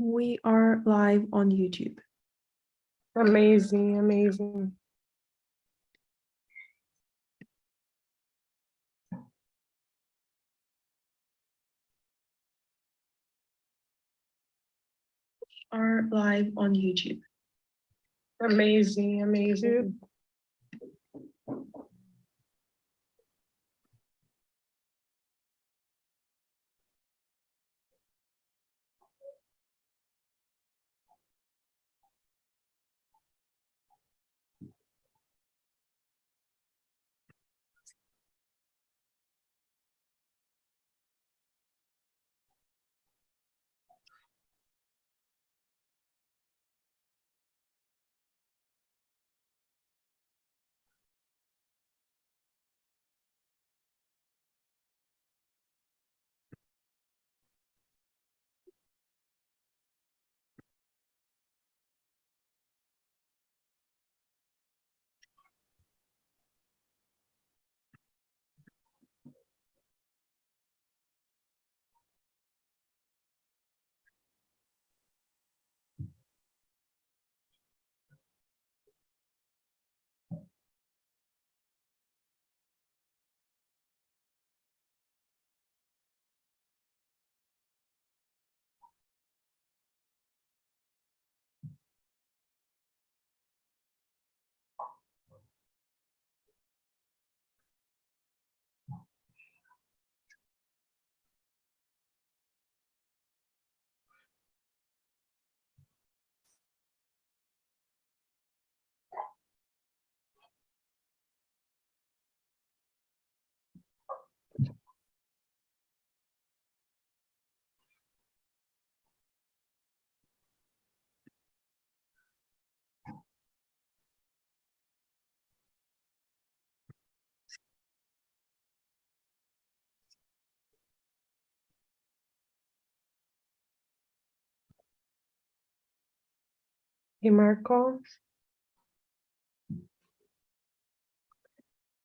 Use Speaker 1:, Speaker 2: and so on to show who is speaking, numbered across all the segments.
Speaker 1: We are live on YouTube.
Speaker 2: Amazing, amazing.
Speaker 1: Are live on YouTube.
Speaker 2: Amazing, amazing. Hey, Marco.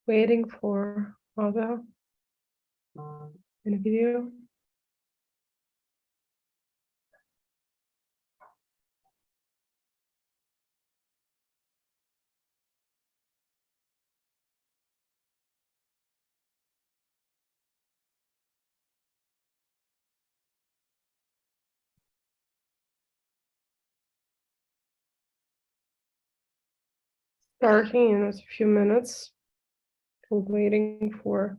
Speaker 2: Waiting for other in the video. Starting in a few minutes. We're waiting for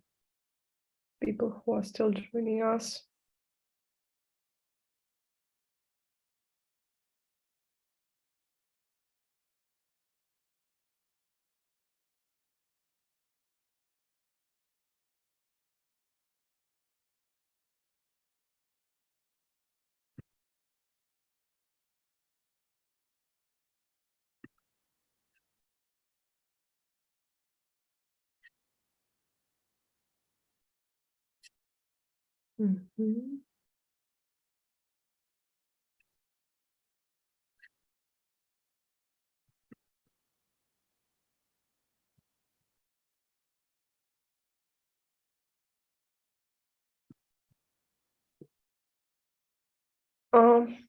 Speaker 2: people who are still joining us. Mhm.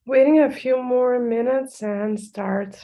Speaker 2: Waiting a few more minutes and start.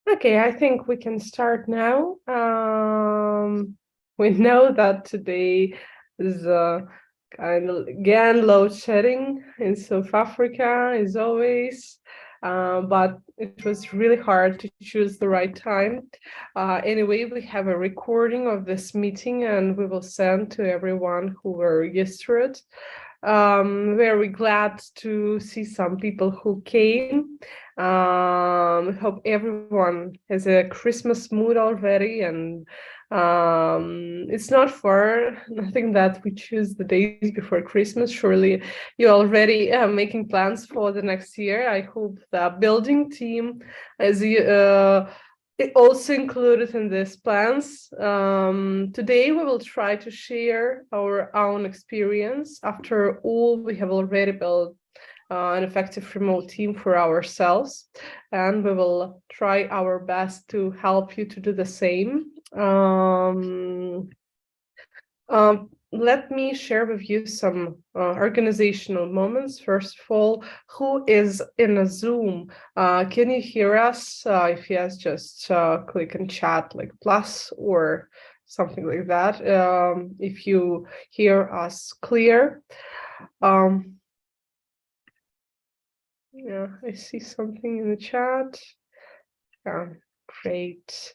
Speaker 2: Okay, I think we can start now. We know that today is kind of again load shedding in South Africa as always, but it was really hard to choose the right time. Anyway, we have a recording of this meeting and we will send to everyone who were used to it. Very glad to see some people who came. Hope everyone has a Christmas mood already, and it's not for nothing that we choose the days before Christmas. Surely you're already making plans for the next year. I hope the building team is also included in these plans. Today we will try to share our own experience. After all, we have already built an effective remote team for ourselves, and we will try our best to help you to do the same. Let me share with you some organizational moments. First of all, who is in a Zoom? Can you hear us? If yes, just click in chat like plus or something like that. If you hear us clear. Yeah, I see something in the chat. Yeah, great.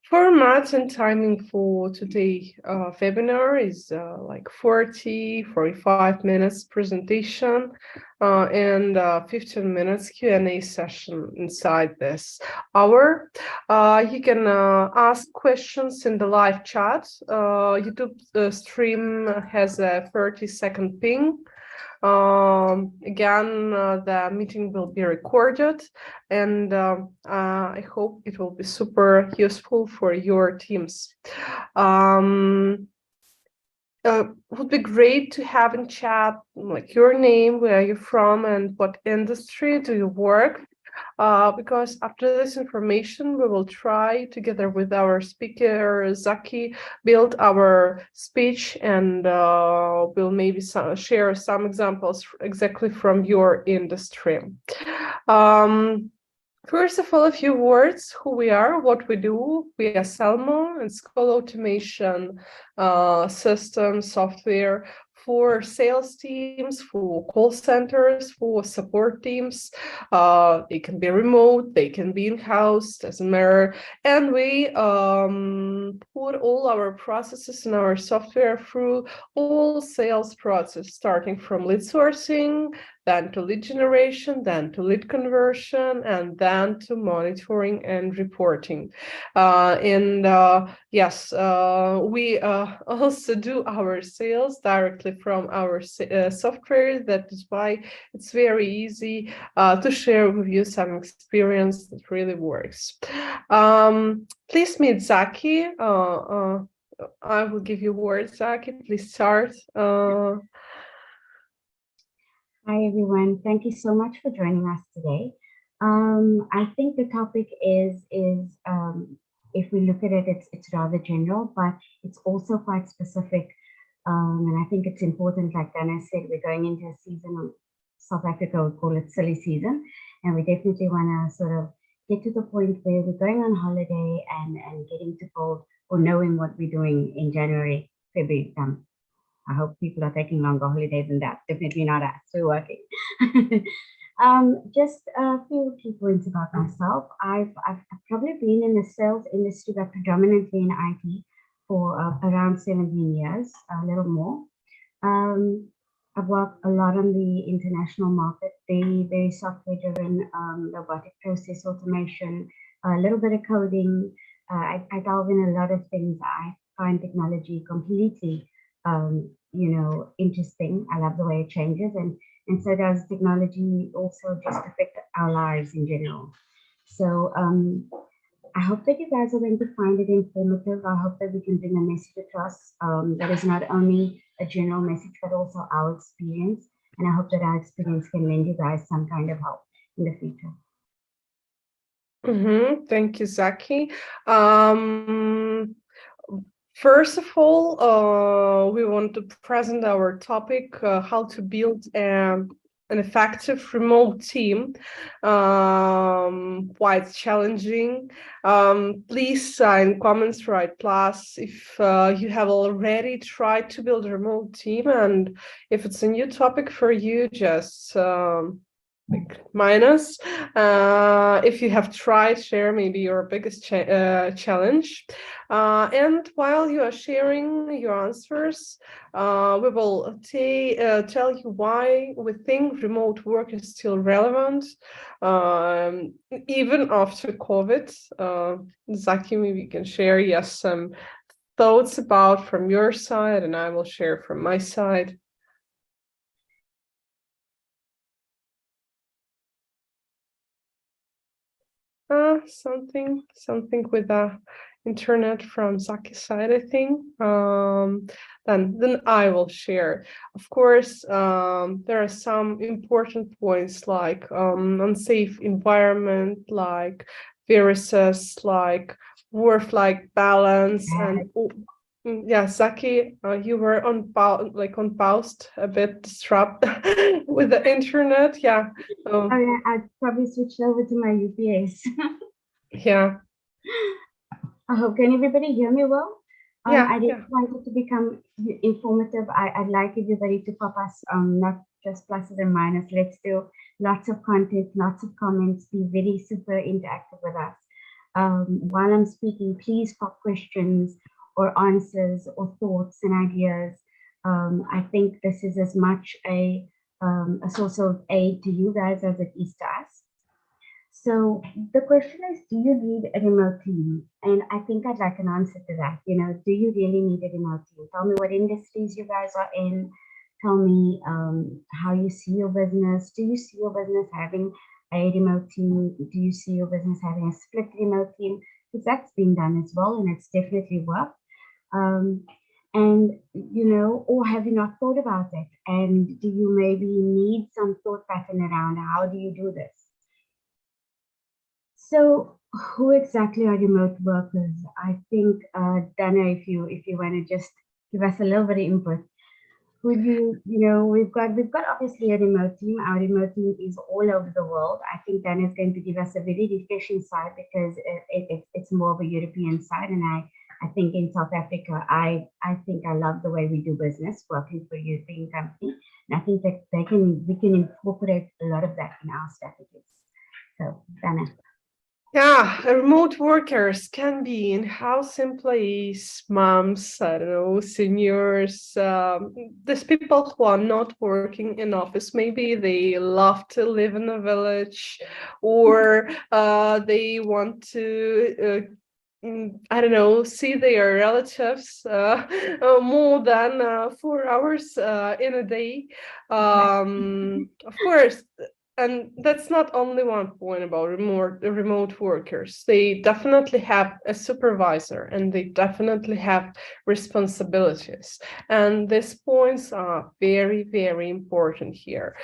Speaker 2: Format and timing for today webinar is like 45 minutes presentation and 15 minutes Q&A session inside this hour. You can ask questions in the live chat. YouTube stream has a 30-second ping. Again, the meeting will be recorded, and I hope it will be super useful for your teams. Would be great to have in chat like your name, where you're from, and what industry do you work. Because after this information, we will try together with our speaker, Zaki, build our speech, and we'll maybe share some examples exactly from your industry. First of all, a few words, who we are, what we do. We are Selmo, and call automation system software for sales teams, for call centers, for support teams. They can be remote, they can be in-house, doesn't matter. And we put all our processes in our software through all sales process, starting from lead sourcing, then to lead generation, then to lead conversion, and then to monitoring and reporting. Yes, we also do our sales directly from our software. That is why it's very easy to share with you some experience that really works. Please meet Zaki. I will give you words, Zaki. Please start.
Speaker 3: Hi, everyone. Thank you so much for joining us today. I think the topic is if we look at it, it's rather general, but it's also quite specific. And I think it's important, like Dana said, we're going into a season of South Africa, we call it silly season. And we definitely want to sort of get to the point where we're going on holiday and getting to build or knowing what we're doing in January, February. I hope people are taking longer holidays than that. Definitely not us. We're working. Just a few key points about myself. I've probably been in the sales industry, but predominantly in IT for around 17 years, a little more. I've worked a lot on the international market, very software-driven, robotic process automation, a little bit of coding. I delve in a lot of things. I find technology completely interesting. I love the way it changes, and so does technology also just affect our lives in general. So I hope that you guys are going to find it informative. I hope that we can bring a message across that is not only a general message, but also our experience. And I hope that our experience can lend you guys some kind of help in the future.
Speaker 2: Thank you, Zaki. First of all, we want to present our topic, how to build an effective remote team. Quite challenging. Please in comments write plus if you have already tried to build a remote team, and if it's a new topic for you, just like minus. If you have tried, share maybe your biggest challenge. And while you are sharing your answers, we will tell you why we think remote work is still relevant, even after COVID. Zaki, maybe you can share, yes, some thoughts about from your side, and I will share from my side. Something with the internet from Zaki's side, I think. Then I will share. Of course, there are some important points like unsafe environment, like viruses, like work-life balance, and yeah, Zaki, you were on paused a bit disrupted with the internet. Yeah.
Speaker 3: Oh yeah, I'd probably switch over to my UPS.
Speaker 2: Yeah.
Speaker 3: I hope, can everybody hear me well?
Speaker 2: Yeah,
Speaker 3: I
Speaker 2: yeah.
Speaker 3: just wanted to become informative. I'd like everybody to pop us not just pluses and minuses. Let's do lots of content, lots of comments, be very super interactive with us. While I'm speaking, please pop questions or answers or thoughts and ideas. I think this is as much a source of aid to you guys as it is to us. So the question is, do you need a remote team? And I think I'd like an answer to that. You know, do you really need a remote team? Tell me what industries you guys are in. Tell me how you see your business. Do you see your business having a remote team? Do you see your business having a split remote team? Because that's been done as well, and it's definitely worked. And you know, or have you not thought about it? And do you maybe need some thought pattern around how do you do this? So, who exactly are remote workers? I think, Dana, if you want to just give us a little bit of input, would you know, we've got obviously a remote team. Our remote team is all over the world. I think Dana is going to give us a very refreshing side because it's more of a European side, and I think in South Africa, I think I love the way we do business working for a European company, and I think that we can incorporate a lot of that in our strategies. So, Dana.
Speaker 2: Yeah, remote workers can be in-house employees, moms, I don't know, seniors, these people who are not working in office. Maybe they love to live in a village, or they want to I don't know, see their relatives more than 4 hours in a day. Of course, and that's not only one point about remote workers. They definitely have a supervisor, and they definitely have responsibilities. And these points are very, very important here.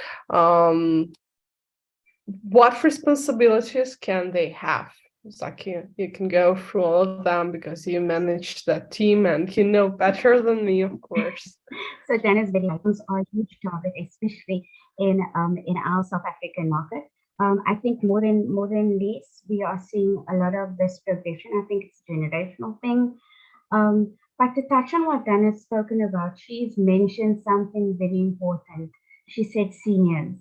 Speaker 2: What responsibilities can they have? Zaki, you can go through all of them because you manage that team and you know better than me, of course.
Speaker 3: So Dana's video items are a huge target, especially in our South African market. I think more than less, we are seeing a lot of this progression. I think it's a generational thing. But to touch on what Dana's spoken about, she's mentioned something very important. She said seniors.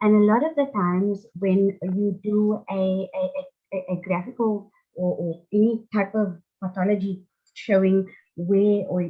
Speaker 3: And a lot of the times when you do a graphical or any type of pathology showing where, or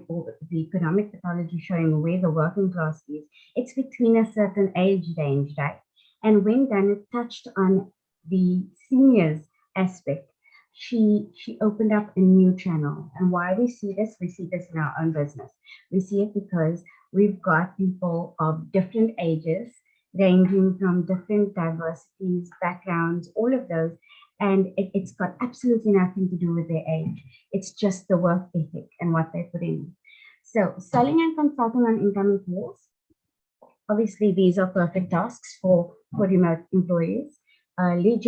Speaker 3: the economic pathology showing where the working class is, it's between a certain age range, right? And when Dana touched on the seniors aspect, she opened up a new channel. And why we see this in our own business. We see it because we've got people of different ages, ranging from different diversities, backgrounds, all of those. And it's got absolutely nothing to do with their age. It's just the work ethic and what they put in. So selling and consulting on incoming calls. Obviously, these are perfect tasks for remote employees. Lead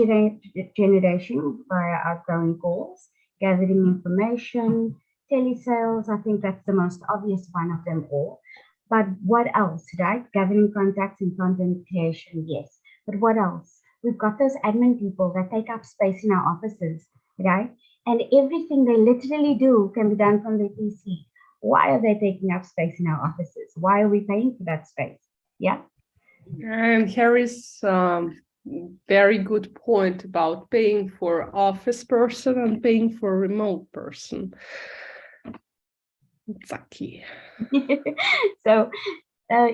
Speaker 3: generation via outgoing calls, gathering information, telesales. I think that's the most obvious one of them all. But what else, right? Gathering contacts and content creation, yes. But what else? We've got those admin people that take up space in our offices, right? And everything they literally do can be done from their PC. Why are they taking up space in our offices? Why are we paying for that space? Yeah.
Speaker 2: And here is very good point about paying for office person and paying for remote person. Zaki.
Speaker 3: So,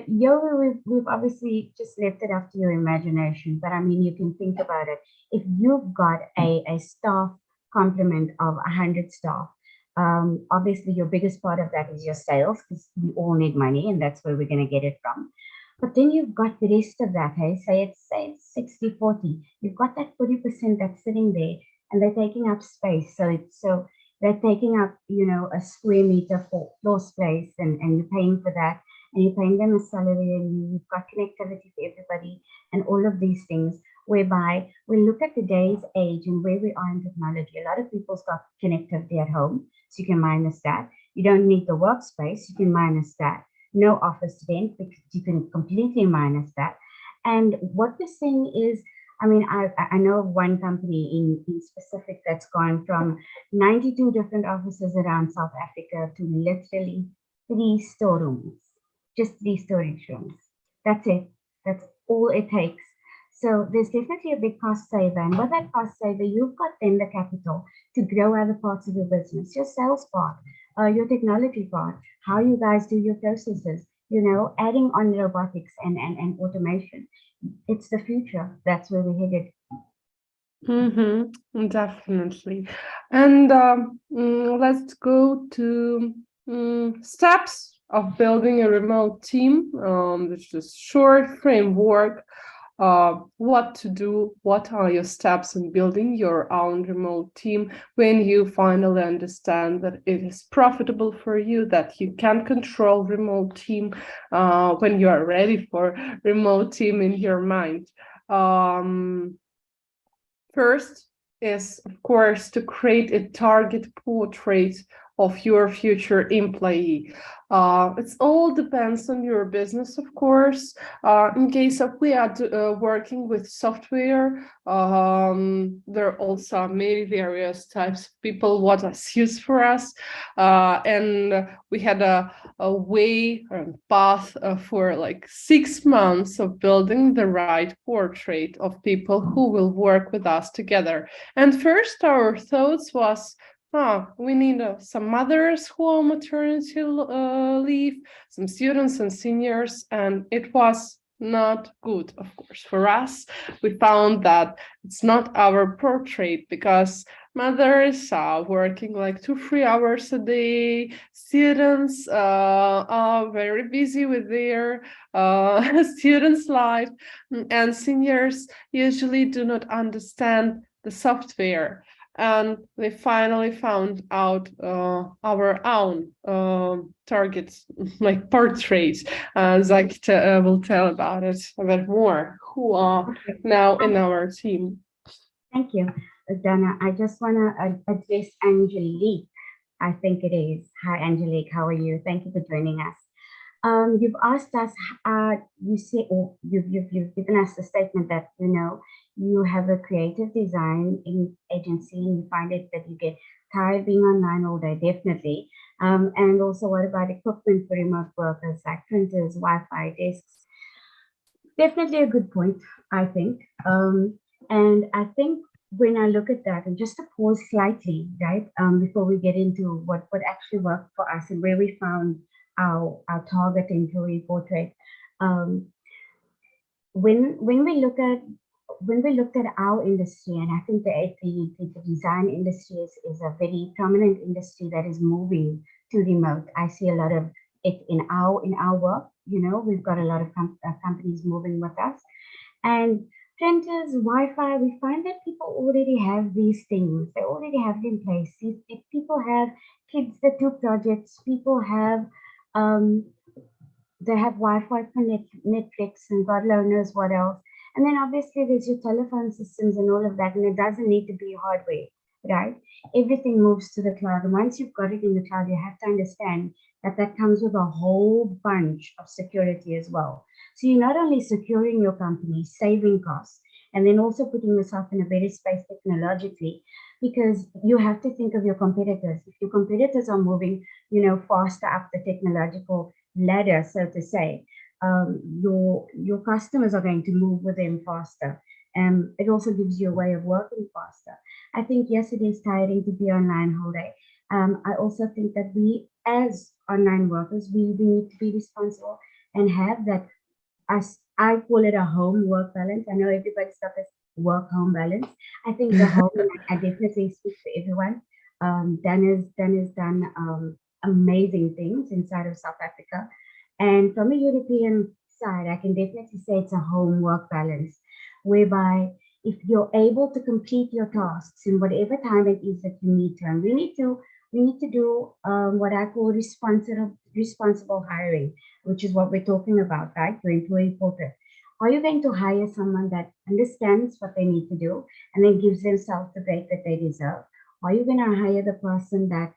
Speaker 3: Yoga, we've obviously just left it up to your imagination, but I mean, you can think about it. If you've got a staff complement of 100 staff, obviously your biggest part of that is your sales, because we all need money and that's where we're going to get it from. But then you've got the rest of that, hey, say it's 60-40. You've got that 40% that's sitting there and they're taking up space. So they're taking up, a square meter for floor space and you're paying for that and you're paying them a salary and you've got connectivity for everybody and all of these things, whereby we look at today's age and where we are in technology. A lot of people's got connectivity at home, so you can minus that. You don't need the workspace, you can minus that. No office rent, because you can completely minus that. And what we're seeing is, I mean, I know of one company in specific that's gone from 92 different offices around South Africa to literally 3 storerooms, just 3 storage rooms. That's it. That's all it takes. So there's definitely a big cost saver. And with that cost saver, you've got then the capital to grow other parts of your business, your sales part, your technology part, how you guys do your processes, adding on robotics and automation. It's the future. That's where we're headed.
Speaker 2: Definitely. And let's go to steps of building a remote team, which is short framework. What to do, what are your steps in building your own remote team when you finally understand that it is profitable for you, that you can control remote team, when you are ready for remote team in your mind. First is, of course, to create a target portrait of your future employee. It all depends on your business, of course. In case of we are working with software, there are also many various types of people, what is used for us. And we had a way or path for like 6 months of building the right portrait of people who will work with us together. And first our thoughts was, we need some mothers who are maternity leave, some students and seniors, and it was not good, of course, for us. We found that it's not our portrait because mothers are working like 2-3 hours a day. Students are very busy with their students' life, and seniors usually do not understand the software. And we finally found out our own targets, like portraits. Zach will tell about it a bit more, who are now in our team.
Speaker 3: Thank you, Dana. I just want to address Angelique. I think it is. Hi, Angelique. How are you? Thank you for joining us. You've asked us, you say, or you've given us the statement that, you have a creative design agency and you find it that you get tired being online all day, definitely. And also, what about equipment for remote workers like printers, Wi-Fi, desks? Definitely a good point, I think. And I think when I look at that, and just to pause slightly, right, before we get into what actually worked for us and where we found our target employee portrait. When we looked at our industry, and I think the design industry is a very prominent industry that is moving to remote. I see a lot of it in our work. We've got a lot of companies moving with us, and printers, Wi-Fi. We find that people already have these things. They already have it in place. People have kids that do projects. People have they have Wi-Fi for Netflix and God knows what else. And then obviously there's your telephone systems and all of that, and it doesn't need to be hardware, right? Everything moves to the cloud. And once you've got it in the cloud, you have to understand that that comes with a whole bunch of security as well. So you're not only securing your company, saving costs, and then also putting yourself in a better space technologically, because you have to think of your competitors. If your competitors are moving, faster up the technological ladder, so to say, your customers are going to move with them faster. It also gives you a way of working faster. I think yes, it is tiring to be online whole day. I also think that we, as online workers, we need to be responsible and have that, as I call it, a home work balance. I know everybody's got this work home balance. I think the home, and I definitely speak for everyone. Dan has done amazing things inside of South Africa, and from a European side, I can definitely say it's a home work balance, whereby if you're able to complete your tasks in whatever time it is that you need to, and we need to do what I call responsible hiring, which is what we're talking about, right? Your employee portal. Are you going to hire someone that understands what they need to do and then gives themselves the break that they deserve? Are you going to hire the person that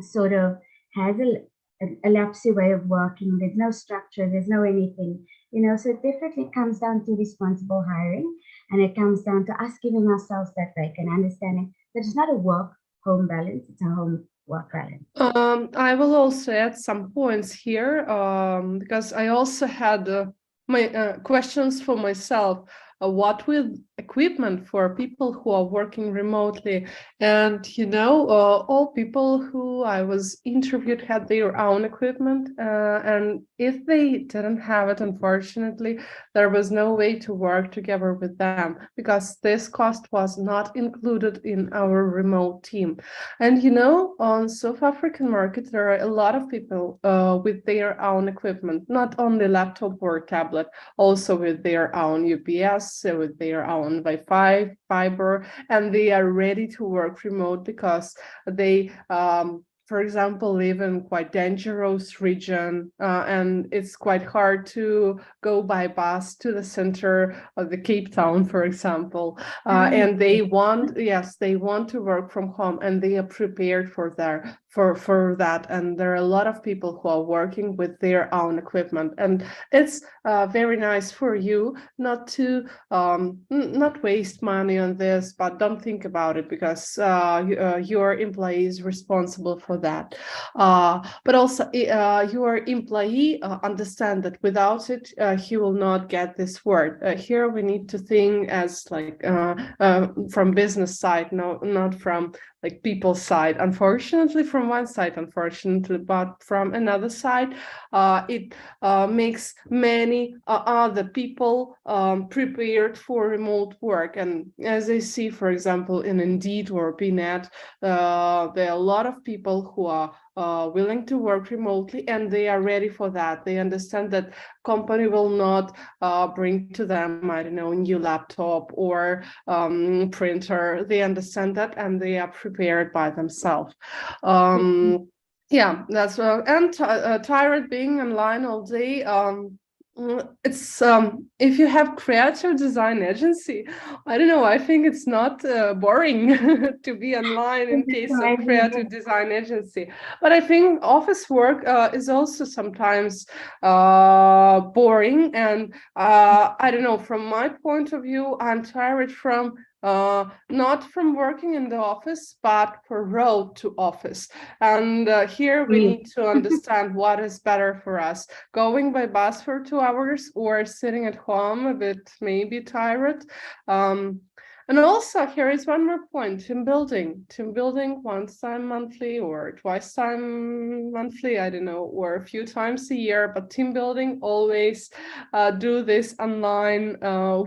Speaker 3: sort of has a lapsy way of working? There's no structure, there's no anything, so it definitely comes down to responsible hiring, and it comes down to us giving ourselves that break and understanding that it's not a work home balance, it's a home work balance.
Speaker 2: I will also add some points here because I also had my questions for myself. What with equipment for people who are working remotely? And all people who I was interviewed had their own equipment, and if they didn't have it, unfortunately, there was no way to work together with them because this cost was not included in our remote team. And on South African market, there are a lot of people with their own equipment, not only laptop or tablet, also with their own UPS, with their own Wi-Fi, fiber, and they are ready to work remote because they for example, live in quite dangerous region, and it's quite hard to go by bus to the center of the Cape Town, for example. And they want to work from home, and they are prepared for that. And there are a lot of people who are working with their own equipment, and it's very nice for you not to not waste money on this, but don't think about it because your employee is responsible for that. But also your employee understand that without it, he will not get this word. Here we need to think as like from business side, no, not from like people's side. Unfortunately, from one side, but from another side, it makes many other people prepared for remote work. And as I see, for example, in Indeed or BNet, there are a lot of people who are willing to work remotely, and they are ready for that. They understand that company will not bring to them, I don't know, a new laptop or printer. They understand that, and they are prepared by themselves. Yeah, that's and tired being online all day. It's if you have creative design agency, I don't know, I think it's not boring to be online in case of creative design agency. But I think office work is also sometimes boring, and I don't know, from my point of view, I'm tired from not from working in the office, but for road to office. And here we need to understand what is better for us, going by bus for 2 hours or sitting at home a bit maybe tired. And also here is one more point: team building once time monthly or twice time monthly, I don't know, or a few times a year, but team building always do this online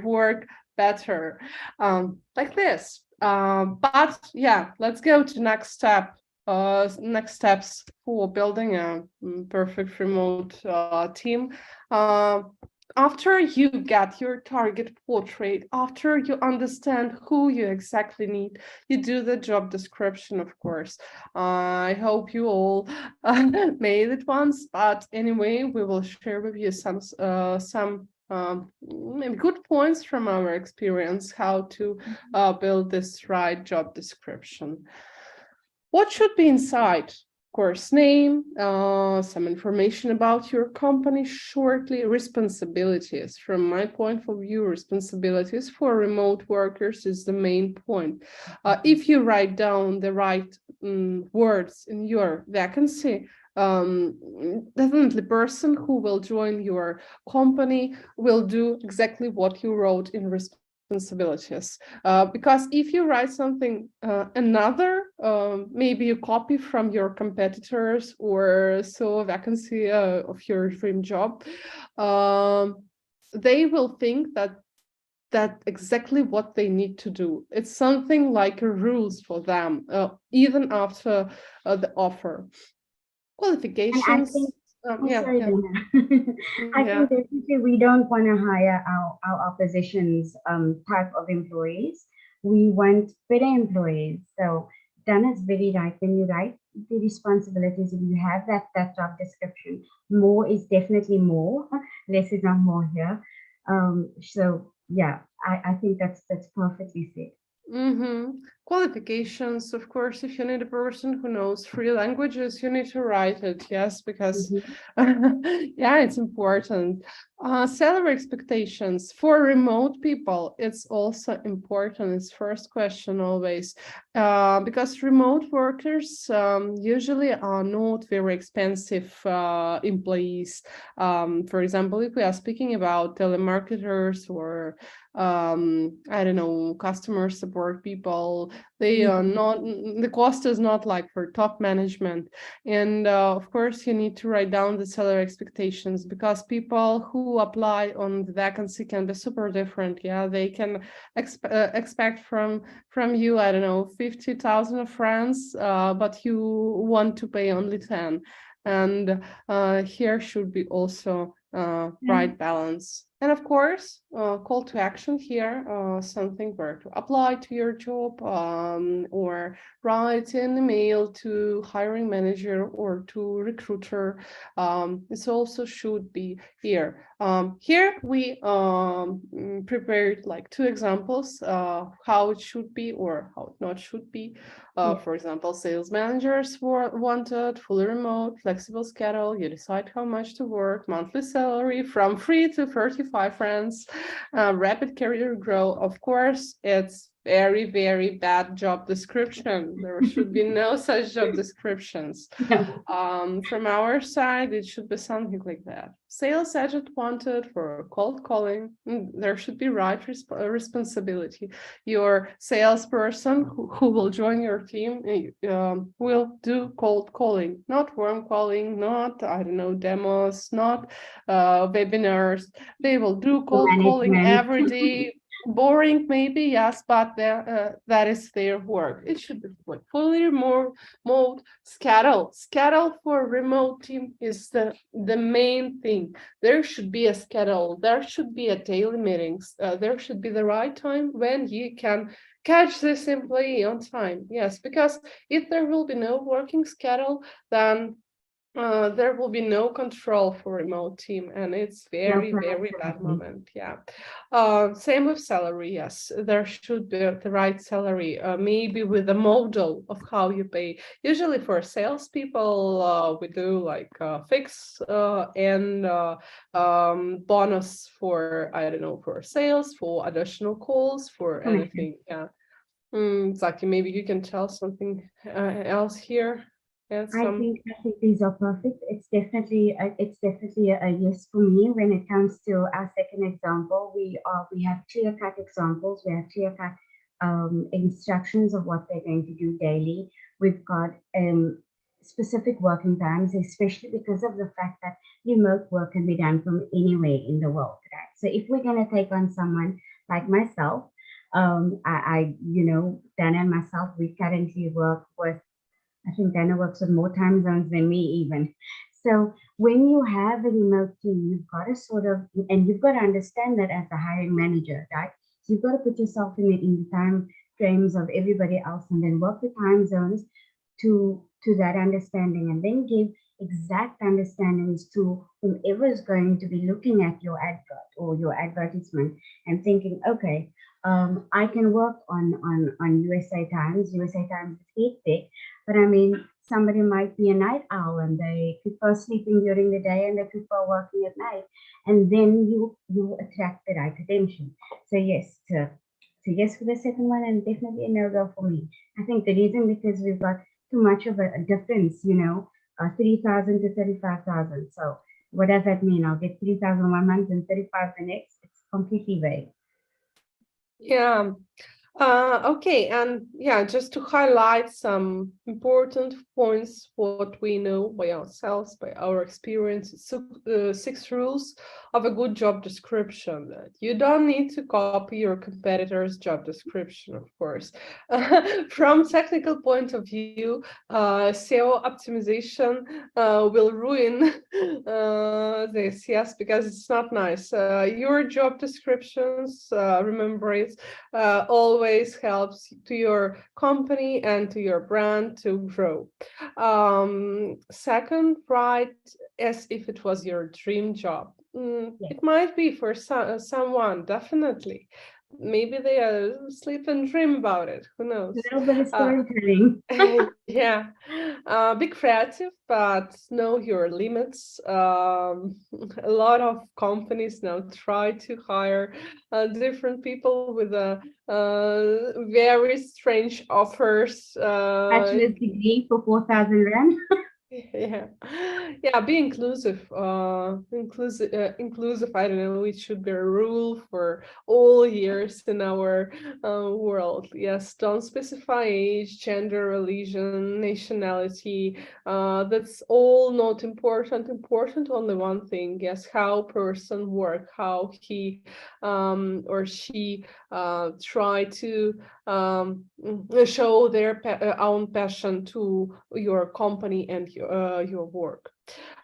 Speaker 2: work better, like this. But yeah, let's go to next steps for building a perfect remote team. After you get your target portrait, after you understand who you exactly need, you do the job description, of course. I hope you all made it once, but anyway, we will share with you some maybe good points from our experience how to build this right job description. What should be inside? course, name, some information about your company shortly, responsibilities. From my point of view, responsibilities for remote workers is the main point. If you write down the right words in your vacancy, definitely person who will join your company will do exactly what you wrote in responsibilities. Because if you write something another, maybe you copy from your competitors or so a vacancy of your dream job, they will think that exactly what they need to do. It's something like a rules for them, even after the offer.
Speaker 3: And I
Speaker 2: Qualifications.
Speaker 3: think, oh,
Speaker 2: Yeah,
Speaker 3: sorry,
Speaker 2: yeah,
Speaker 3: Dana. I
Speaker 2: yeah.
Speaker 3: think definitely we don't want to hire our opposition's type of employees. We want better employees. So Dana's very right. When you write the responsibilities, if you have that job description, more is definitely more. Less is not more here. So yeah, I think that's perfectly said.
Speaker 2: Qualifications, of course, if you need a person who knows 3 languages, you need to write it, yes, because
Speaker 3: Mhm.
Speaker 2: yeah, it's important. Salary expectations for remote people, it's also important. It's first question always, because remote workers usually are not very expensive employees. For example, if we are speaking about telemarketers or I don't know, customer support people, they are not, the cost is not like for top management. And of course you need to write down the salary expectations, because people who apply on the vacancy can be super different. Yeah, they can expect from you, I don't know, 50,000 francs, but you want to pay only 10. And here should be also right balance. And of course, call to action here, something where to apply to your job, or write an email to hiring manager or to recruiter. This also should be here. Here we prepared like 2 examples, how it should be or how it not should be.
Speaker 3: Yeah.
Speaker 2: For example, sales managers were wanted, fully remote, flexible schedule, you decide how much to work, monthly salary from 3 to 35 francs, rapid career growth. Of course, it's very, very bad job description. There should be no such job descriptions.
Speaker 3: No.
Speaker 2: From our side, it should be something like that. Sales agent wanted for cold calling. There should be right responsibility. Your salesperson who will join your team will do cold calling, not warm calling, not, I don't know, demos, not webinars. They will do cold calling
Speaker 3: Management.
Speaker 2: every day. Boring, maybe, yes, but that is their work. It should be fully remote schedule. Schedule for remote team is the main thing. There should be a schedule. There should be a daily meetings. There should be the right time when you can catch this employee on time. Yes, because if there will be no working schedule, then there will be no control for remote team, and it's
Speaker 3: No
Speaker 2: very, very bad
Speaker 3: productivity.
Speaker 2: moment. Yeah. Same with salary. Yes, there should be the right salary, maybe with a model of how you pay. Usually for salespeople, we do like fix and bonus for, I don't know, for sales, for additional calls, for
Speaker 3: Commission.
Speaker 2: anything. Yeah. Zaki, maybe you can tell something else here. And some.
Speaker 3: I think these are perfect. It's definitely a yes for me when it comes to our second example. We have clear-cut examples. We have clear-cut instructions of what they're going to do daily. We've got specific working times, especially because of the fact that remote work can be done from anywhere in the world, right? So if we're going to take on someone like myself, Dana and myself, we currently work with, I think Dana works with more time zones than me even. So when you have a remote team, you've got to sort of, and you've got to understand that as a hiring manager, right? So you've got to put yourself in the time frames of everybody else and then work the time zones to that understanding and then give exact understandings to whomever is going to be looking at your advert or your advertisement and thinking, okay, I can work on USA Times. USA Times is hectic, but I mean, somebody might be a night owl and they prefer sleeping during the day and they prefer working at night, and then you attract the right attention. So yes, so yes for the second one, and definitely a no-go for me. I think the reason because we've got too much of a difference, 3,000 to 35,000. So what does that mean? I'll get 3,000 one month and 35 the next. It's completely vague.
Speaker 2: Yeah. Okay, and yeah, just to highlight some important points, what we know by ourselves, by our experience, six rules of a good job description. That you don't need to copy your competitor's job description, of course. From technical point of view, SEO optimization will ruin this, yes, because it's not nice. Your job descriptions, remember it, always helps to your company and to your brand to grow. Second, write as if it was your dream job.
Speaker 3: Yes.
Speaker 2: It might be for someone, definitely. Maybe they sleep and dream about it. Who knows?
Speaker 3: A little bit of storytelling.
Speaker 2: Yeah, be creative, but know your limits. A lot of companies now try to hire different people with very strange offers.
Speaker 3: Bachelor's degree for 4,000 rand.
Speaker 2: Yeah, yeah, be inclusive. Inclusive. I don't know. It should be a rule for all years in our world. Yes, don't specify age, gender, religion, nationality. That's all not important. Important only one thing. Yes, how person work, how he or she try to show their own passion to your company and your work.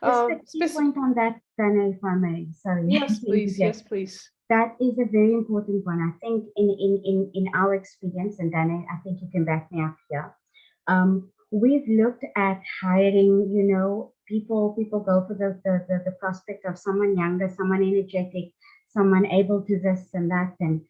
Speaker 3: Just a key point on that, Dana, if I may. Sorry.
Speaker 2: Yes, please. Yes, please.
Speaker 3: That is a very important one. I think in our experience, and Dana, I think you can back me up here. We've looked at hiring, people go for the prospect of someone younger, someone energetic, someone able to this and that. And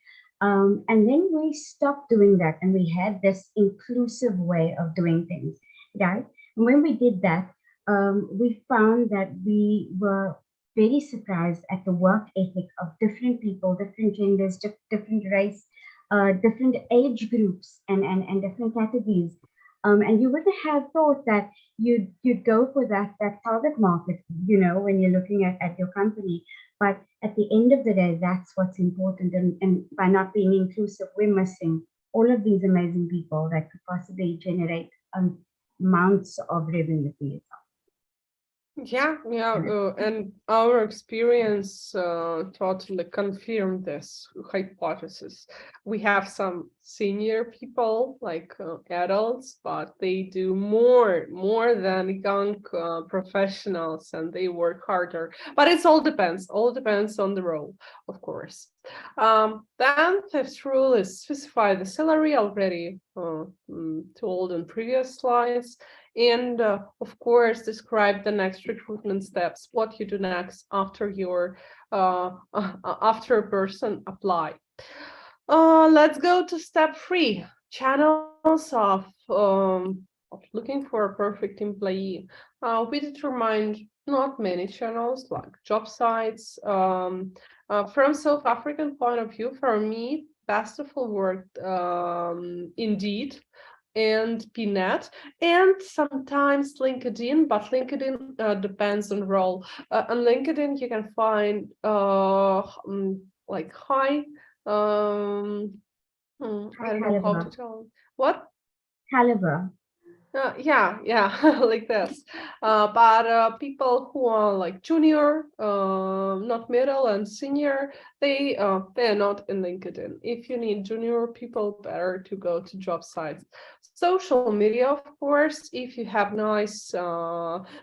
Speaker 3: then we stopped doing that and we had this inclusive way of doing things, right? And when we did that, we found that we were very surprised at the work ethic of different people, different genders, different race, different age groups, and different categories. And you wouldn't have thought that you'd go for that target market, when you're looking at your company. But at the end of the day, that's what's important. And by not being inclusive, we're missing all of these amazing people that could possibly generate amounts of revenue for yourself.
Speaker 2: Yeah, and our experience totally confirmed this hypothesis. We have some senior people, like adults, but they do more than young professionals, and they work harder. But it all depends on the role, of course. Then fifth rule is specify the salary, already told in previous slides. And of course, describe the next recruitment steps, what you do next after after a person apply. Let's go to step 3, channels of looking for a perfect employee. We determined not many channels like job sites. From South African point of view, for me, best of all worked Indeed and PNet, and sometimes LinkedIn, but LinkedIn depends on role. On LinkedIn, you can find like high, I don't know how to tell. What?
Speaker 3: Caliber.
Speaker 2: Yeah, like this. But people who are like junior, not middle and senior, they are not in LinkedIn. If you need junior people, better to go to job sites. Social media, of course. If you have nice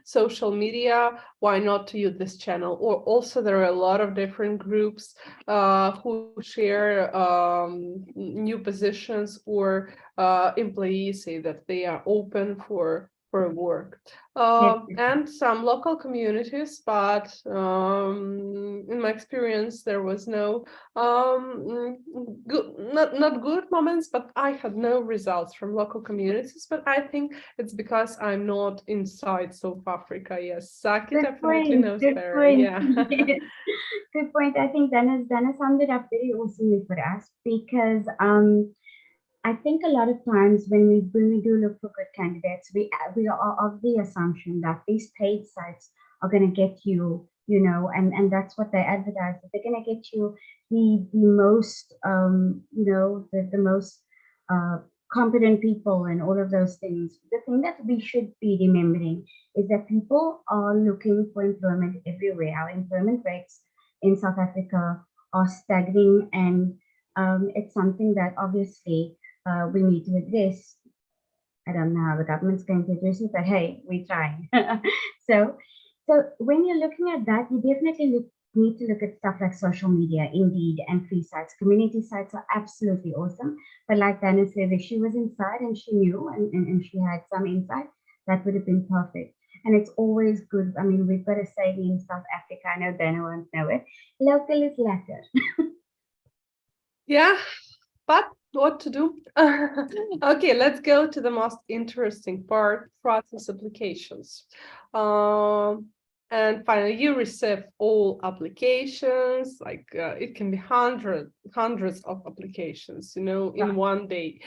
Speaker 2: social media, why not to use this channel? Or also there are a lot of different groups who share new positions, or employees say that they are open for for work.
Speaker 3: Yes.
Speaker 2: And some local communities, but in my experience, there was no good, not good moments, but I had no results from local communities. But I think it's because I'm not inside South Africa. Yes, Saki
Speaker 3: Good
Speaker 2: definitely
Speaker 3: point.
Speaker 2: knows
Speaker 3: Good
Speaker 2: better.
Speaker 3: point.
Speaker 2: Yeah.
Speaker 3: Yes. Good point. I think Dennis summed it up very awesomely for us because I think a lot of times when we do look for good candidates, we are of the assumption that these paid sites are going to get you, and that's what they advertise, that they're going to get you the most, the most uh, competent people and all of those things. The thing that we should be remembering is that people are looking for employment everywhere. Our employment rates in South Africa are staggering, and it's something that obviously we need to address. I don't know how the government's going to address it, but hey, we're trying. so, so when you're looking at that, you definitely need to look at stuff like social media, Indeed, and free sites. Community sites are absolutely awesome. But like Dana said, if she was inside and she knew and she had some insight, that would have been perfect. And it's always good. I mean, we've got a saying in South Africa, I know Dana won't know it, local is lekker.
Speaker 2: Yeah, but what to do? Okay, let's go to the most interesting part, process applications. And finally, you receive all applications, like it can be hundreds of applications, in one day.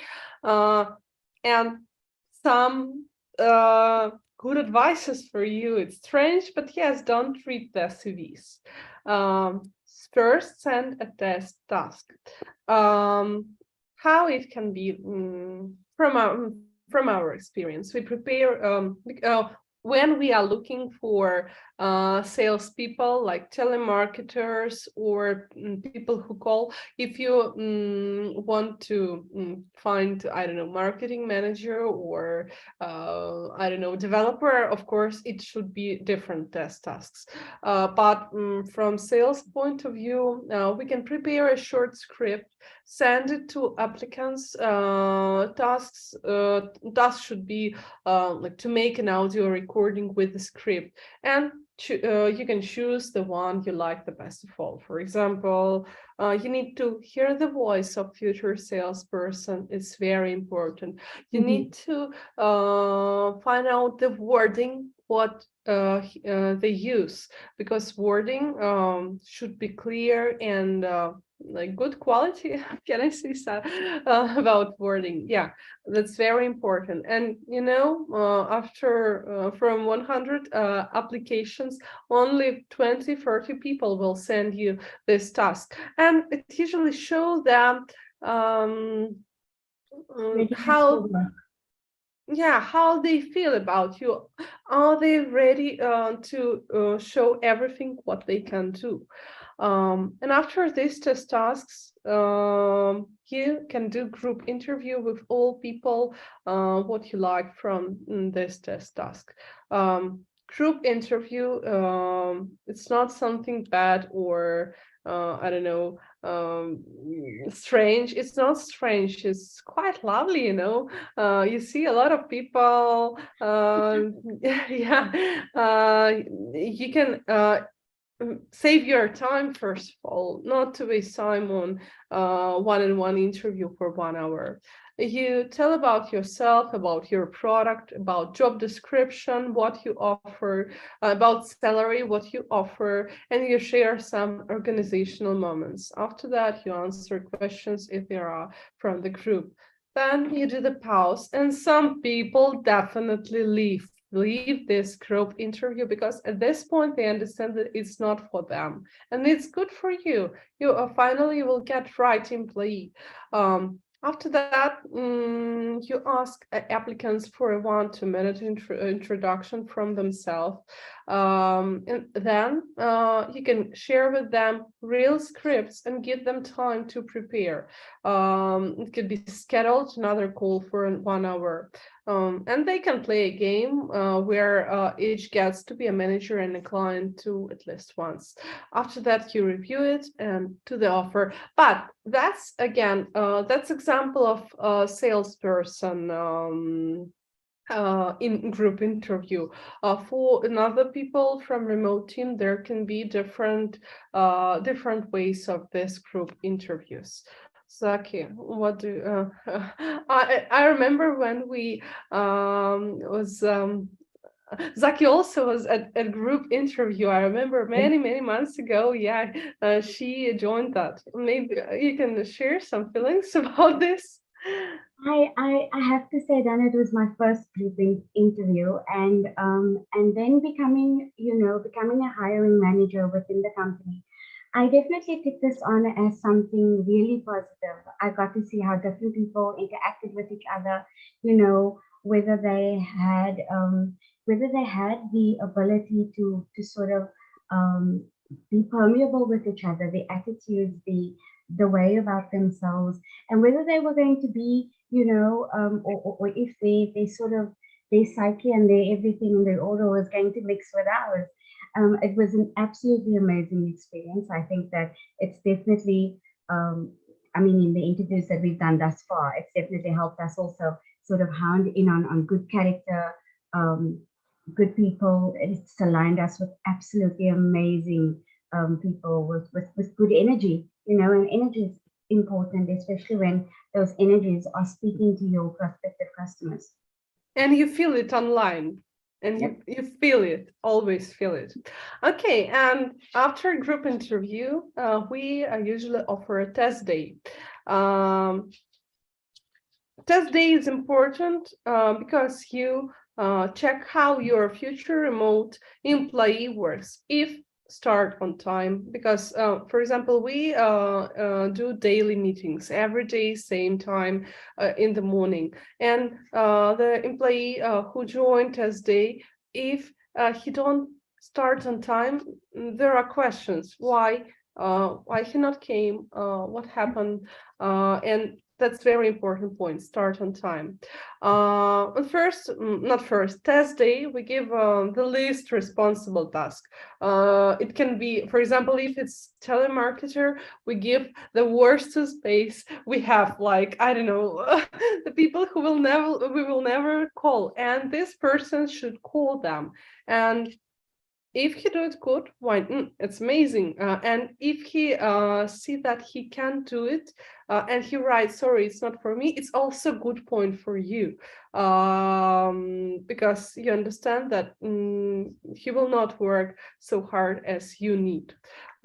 Speaker 2: And some good advices for you. It's strange, but yes, don't read the CVs. First, send a test task. How it can be from our experience, we prepare when we are looking for salespeople like telemarketers or people who call. If you want to find, I don't know, marketing manager or I don't know, developer, of course it should be different test tasks. But from sales point of view, we can prepare a short script, send it to applicants. Tasks should be like to make an audio recording with the script, and you can choose the one you like the best of all. For example, you need to hear the voice of future salesperson. It's very important. You need to find out the wording, what they use, because wording should be clear and like good quality. Can I say so about wording? Yeah, that's very important. And after from 100 applications, only 20-30 people will send you this task, and it usually shows them how how they feel about you. Are they ready to show everything what they can do? And after these test tasks, you can do group interview with all people what you like from this test task. Group interview, it's not something bad or I don't know, strange. It's not strange, it's quite lovely. You see a lot of people. Yeah, you can save your time, first of all, not to waste time on one-on-one interview for 1 hour. You tell about yourself, about your product, about job description, what you offer, about salary, what you offer, and you share some organizational moments. After that, you answer questions if there are from the group. Then you do the pause, and some people definitely leave this group interview because at this point they understand that it's not for them, and it's good for you. You finally will get right employee. After that, you ask applicants for a 1-2 minute introduction from themselves, and then you can share with them real scripts and give them time to prepare. It could be scheduled another call for 1 hour. And they can play a game where each gets to be a manager and a client to at least once. After that, you review it and to the offer. But that's again, that's example of a salesperson in group interview. For another people from remote team, there can be different ways of this group interviews. Zaki, what do I remember when we was Zaki also was at a group interview. I remember many months ago. Yeah, she joined that. Maybe you can share some feelings about this.
Speaker 3: I have to say that it was my first group interview, and then becoming a hiring manager within the company. I definitely took this on as something really positive. I got to see how different people interacted with each other, whether they had the ability to sort of um, be permeable with each other, the attitudes, the way about themselves, and whether they were going to be, or if they sort of their psyche and their everything and their aura was going to mix with ours. It was an absolutely amazing experience. I think that it's definitely, I mean, in the interviews that we've done thus far, it's definitely helped us also sort of hound in on good character, um, good people. It's aligned us with absolutely amazing people with good energy, and energy is important, especially when those energies are speaking to your prospective customers.
Speaker 2: And you feel it online, and you feel it, always feel it. Okay, and after group interview, we usually offer a test day. Test day is important because you check how your future remote employee works. If start on time, because for example, we do daily meetings every day, same time in the morning, and the employee who joined test day, if he don't start on time, there are questions why he not came, what happened, and that's very important point. Start on time. Test day, we give the least responsible task. It can be, for example, if it's telemarketer, we give the worst space we have, like, I don't know, the people who we will never call, and this person should call them. And if he do it good, why? It's amazing. And if he see that he can't do it, and he writes, "Sorry, it's not for me," it's also a good point for you, because you understand that he will not work so hard as you need.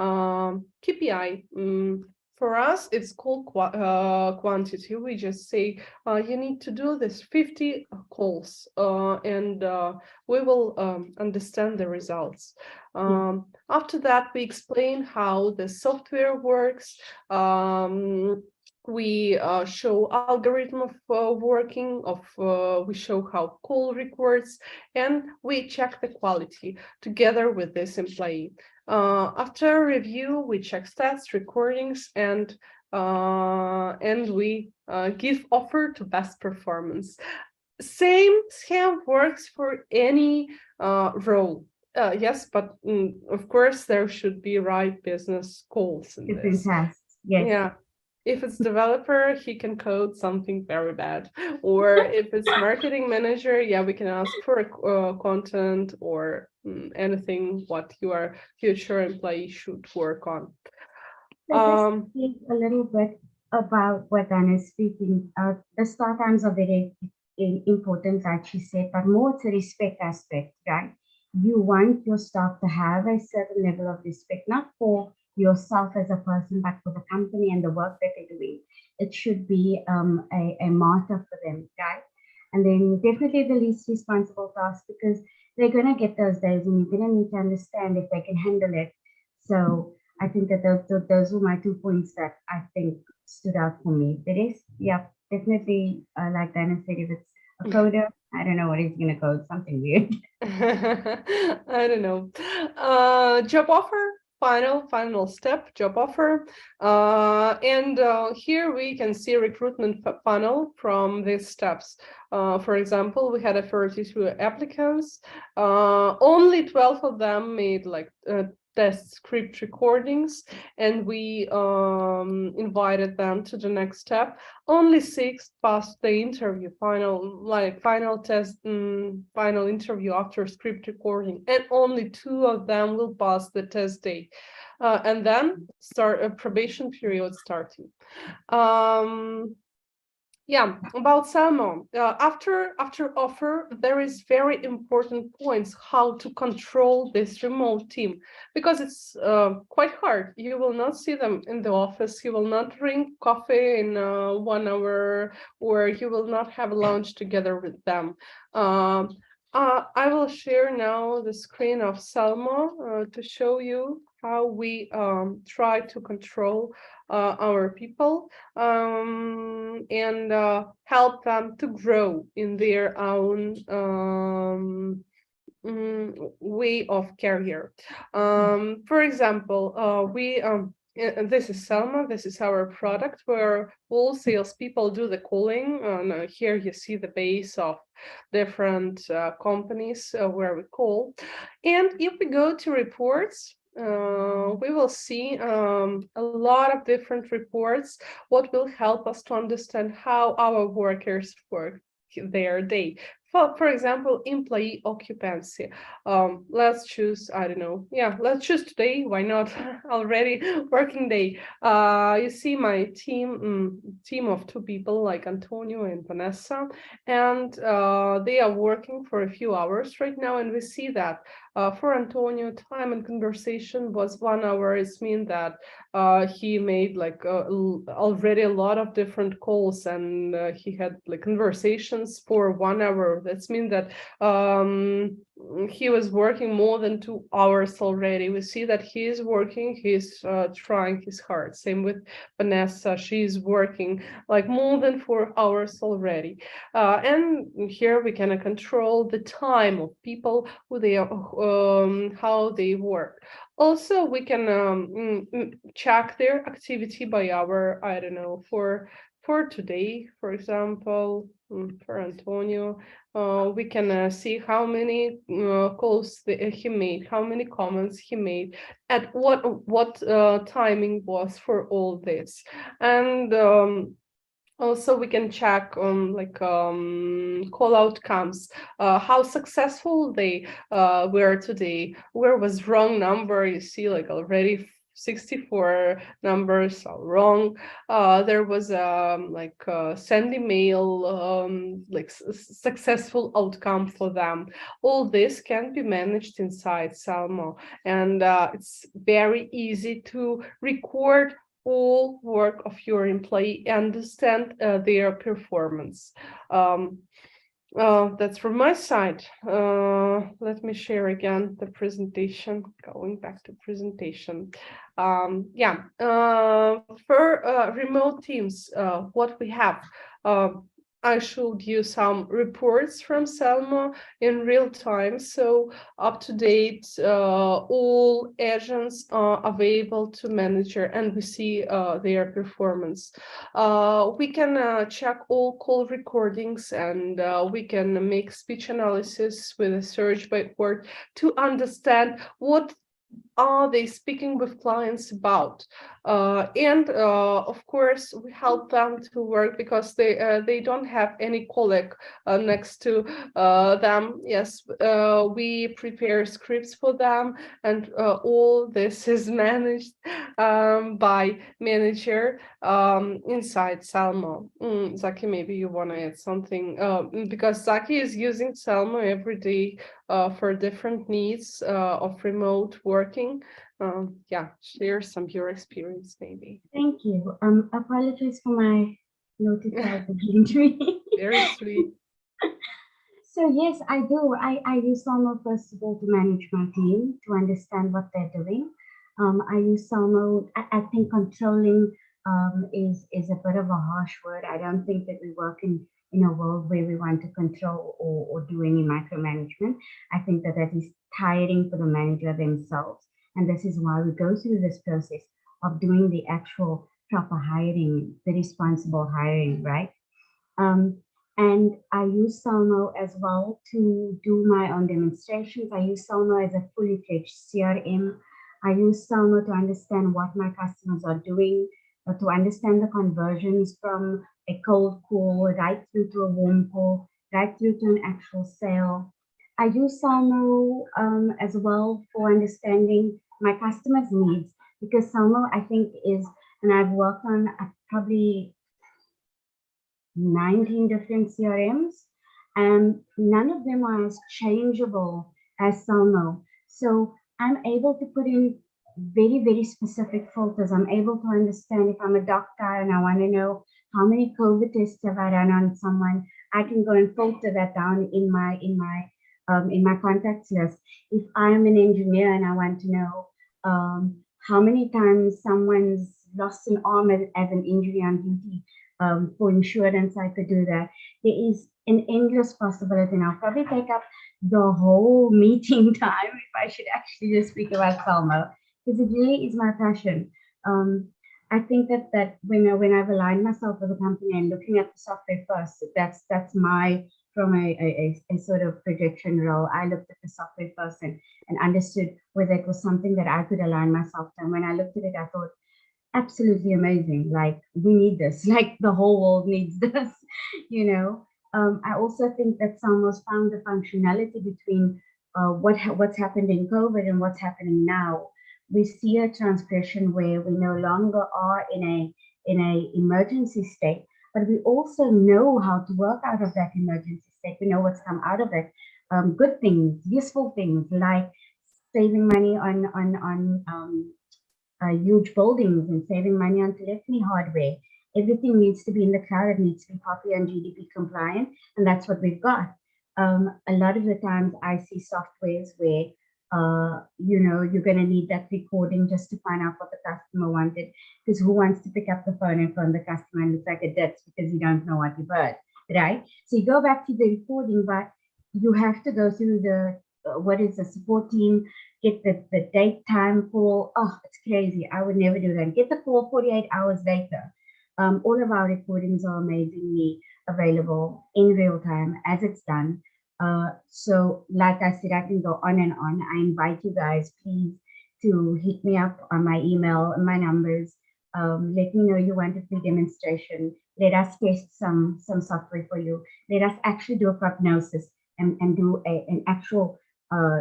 Speaker 2: KPI. For us, it's called quantity. We just say you need to do this 50 calls, and we will understand the results. After that, we explain how the software works. We show algorithm of working of we show how call records, and we check the quality together with this employee. After review, we check stats, recordings, and we give offer to best performance. Same scheme works for any role. Yes, but of course there should be right business goals in this.
Speaker 3: Tasks. Yes.
Speaker 2: Yeah. If it's developer, he can code something very bad. Or if it's marketing manager, yeah, we can ask for content or anything what your future employee should work on.
Speaker 3: So just speak a little bit about what Anna is speaking. The start times are very important, like she said, but more to respect aspect, right? You want your staff to have a certain level of respect, not for yourself as a person, but for the company and the work that they're doing. It should be a marker for them, right? And then definitely the least responsible task, because they're going to get those days and you're going to need to understand if they can handle it. So I think that those were my 2 points that I think stood out for me. It is, yeah, definitely, like Dana said, if it's a coder, I don't know what he's going to code, something weird.
Speaker 2: I don't know. Job offer, final step, job offer. And here we can see recruitment funnel from these steps. For example, we had a 32 applicants. Only 12 of them made like test script recordings, and we invited them to the next step. Only 6 passed the interview, final test, final interview after script recording, and only 2 of them will pass the test day. And then start a probation period starting. Yeah, about Salmo. After offer, there is very important points how to control this remote team, because it's quite hard. You will not see them in the office. You will not drink coffee in 1 hour, or you will not have lunch together with them. I will share now the screen of Salmo to show you how we try to control our people and help them to grow in their own way of career. For example, this is Selma. This is our product where all salespeople do the calling. Here you see the base of different companies where we call. And if we go to reports, we will see a lot of different reports, what will help us to understand how our workers work their day. For example, employee occupancy. Let's choose, I don't know, yeah, let's choose today. Why not? Already working day. You see my team of 2 people like Antonio and Vanessa, and they are working for a few hours right now, and we see that for Antonio, time and conversation was 1 hour. It means that he made like already a lot of different calls, and he had like conversations for 1 hour. That means that he was working more than 2 hours already. We see that he is working, he's trying his hard. Same with Vanessa, she's working like more than 4 hours already. And here we can control the time of people, who they are, how they work. Also, we can check their activity by hour. I don't know, for today, for example, for Antonio, we can see how many calls he made, how many comments he made, at what timing was for all this. And also, we can check call outcomes, how successful they were today, where was wrong number. You see like already 64 numbers are wrong. There was send email, successful outcome for them. All this can be managed inside Salmo, and it's very easy to record all work of your employee, understand their performance. That's from my side. Let me share again the presentation. Going back to presentation. For remote teams, what we have. I showed you some reports from Selma in real time, so up to date, all agents are available to manager, and we see their performance. We can check all call recordings, and we can make speech analysis with a search by word to understand what are they speaking with clients about. And of course, we help them to work because they don't have any colleague next to them. Yes, we prepare scripts for them, and all this is managed by manager inside Salmo. Zaki, maybe you want to add something, because Zaki is using Salmo every day for different needs of remote working. Yeah, share some of your experience, maybe.
Speaker 3: Thank you. Apologize for my notified entry.
Speaker 2: Very sweet.
Speaker 3: So yes, I do. I use Salmo first of all to manage my team, to understand what they're doing. I use Salmo. I think controlling is a bit of a harsh word. I don't think that we work in a world where we want to control or do any micromanagement. I think that that is tiring for the manager themselves. And this is why we go through this process of doing the actual proper hiring, the responsible hiring, right? And I use Salmo as well to do my own demonstrations. I use Salmo as a fully fledged CRM. I use Salmo to understand what my customers are doing, to understand the conversions from a cold call right through to a warm call, right through to an actual sale. I use Salmo as well for understanding my customers' needs, because Salmo, I think, is, and I've worked on probably 19 different CRMs, and none of them are as changeable as Salmo. So I'm able to put in very, very specific filters. I'm able to understand if I'm a doctor and I want to know how many COVID tests have I done on someone, I can go and filter that down in my contacts list. If I'm an engineer and I want to know how many times someone's lost an arm as an injury on duty, for insurance, I could do that. There is an endless possibility, and I'll probably take up the whole meeting time if I should actually just speak about Salmo, because it really is my passion. I think that when I've aligned myself with a company and looking at the software first, that's my, from a sort of projection role. I looked at the software first and understood whether it was something that I could align myself to. And when I looked at it, I thought, absolutely amazing. Like, we need this, like the whole world needs this, you know. I also think that Salmo's found the functionality between what's happened in COVID and what's happening now. We see a transgression where we no longer are in a emergency state, but we also know how to work out of that emergency state. We know what's come out of it. Good things, useful things, like saving money on huge buildings and saving money on telephony hardware. Everything needs to be in the cloud. It needs to be POPI and GDP compliant, and that's what we've got. A lot of the times I see softwares where, you're going to need that recording just to find out what the customer wanted, because who wants to pick up the phone and phone the customer and look like a ditz because you don't know what you've heard, right? So you go back to the recording, but you have to go through the, what is the support team, get the date, time, call. Oh, it's crazy. I would never do that. Get the call 48 hours later. All of our recordings are amazingly available in real time as it's done. So like I said, I can go on and on. I invite you guys, please, to hit me up on my email and my numbers. Let me know you want a free demonstration. Let us test some software for you. Let us actually do a prognosis and do an actual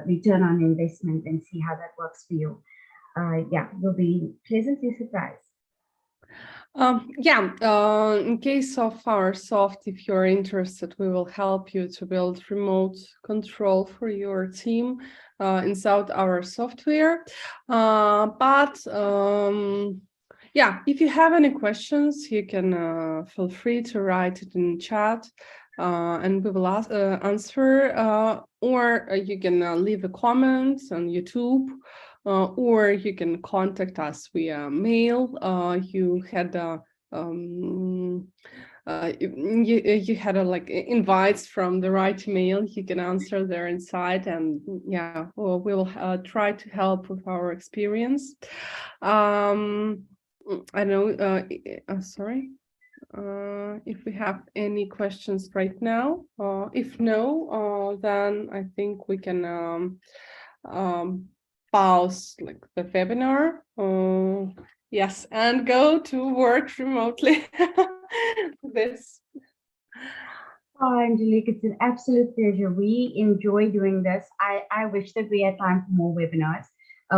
Speaker 3: return on investment and see how that works for you. Yeah, we'll be pleasantly surprised.
Speaker 2: In case of our soft, if you're interested, we will help you to build remote control for your team inside our software. If you have any questions, you can feel free to write it in chat. And we will answer, or you can leave a comment on YouTube, or you can contact us via mail. You had you had like invites from the right mail. You can answer there inside, and yeah, we will try to help with our experience. I know. Sorry. If we have any questions right now. If no, then I think we can pause like the webinar. Yes, and go to work remotely. This.
Speaker 3: Oh, Angelique, it's an absolute pleasure. We enjoy doing this. I wish that we had time for more webinars.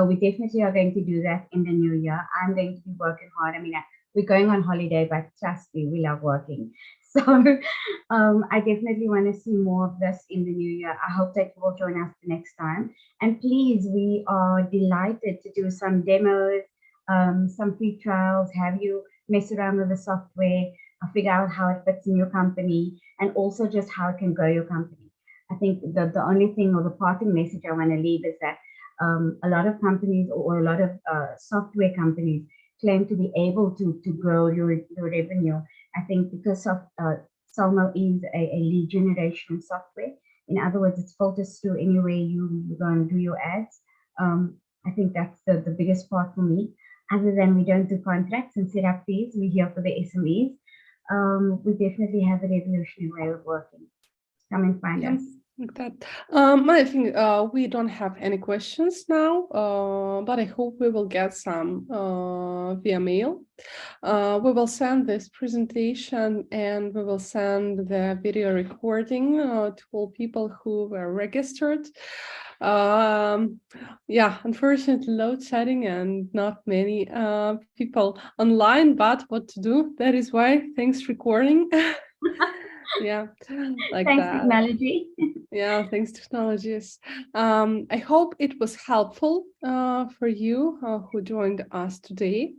Speaker 3: We definitely are going to do that in the new year. I'm going to be working hard. I mean, we're going on holiday, but trust me, we love working. So I definitely want to see more of this in the new year. I hope that you will join us the next time. And please, we are delighted to do some demos, some free trials, have you mess around with the software, figure out how it fits in your company, and also just how it can grow your company. I think the only thing, or the parting message I want to leave, is that a lot of companies, or a lot of software companies, claim to be able to grow your revenue. I think because of Salmo is a lead generation software. In other words, it filters through any way you go and do your ads. I think that's the biggest part for me. Other than we don't do contracts and set up fees, we're here for the SMEs. We definitely have a revolutionary way of working. Come and find us.
Speaker 2: Like that. I think we don't have any questions now, but I hope we will get some via mail. We will send this presentation and we will send the video recording to all people who were registered. Yeah, unfortunately, load shedding and not many people online, but what to do? That is why thanks recording. Yeah, like
Speaker 3: Thanks,
Speaker 2: that.
Speaker 3: technology.
Speaker 2: Yeah, thanks technologies. I hope it was helpful for you who joined us today.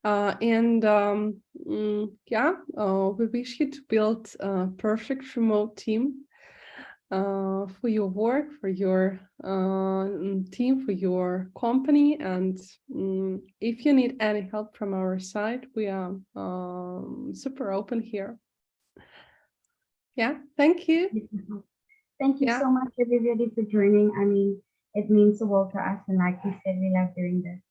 Speaker 2: Yeah, we wish you to build a perfect remote team for your work, for your team, for your company. And if you need any help from our side, we are super open here. Yeah, thank you.
Speaker 3: Thank you
Speaker 2: Yeah.
Speaker 3: so much, everybody, for joining. I mean, it means the world to us. And like you said, we love doing this.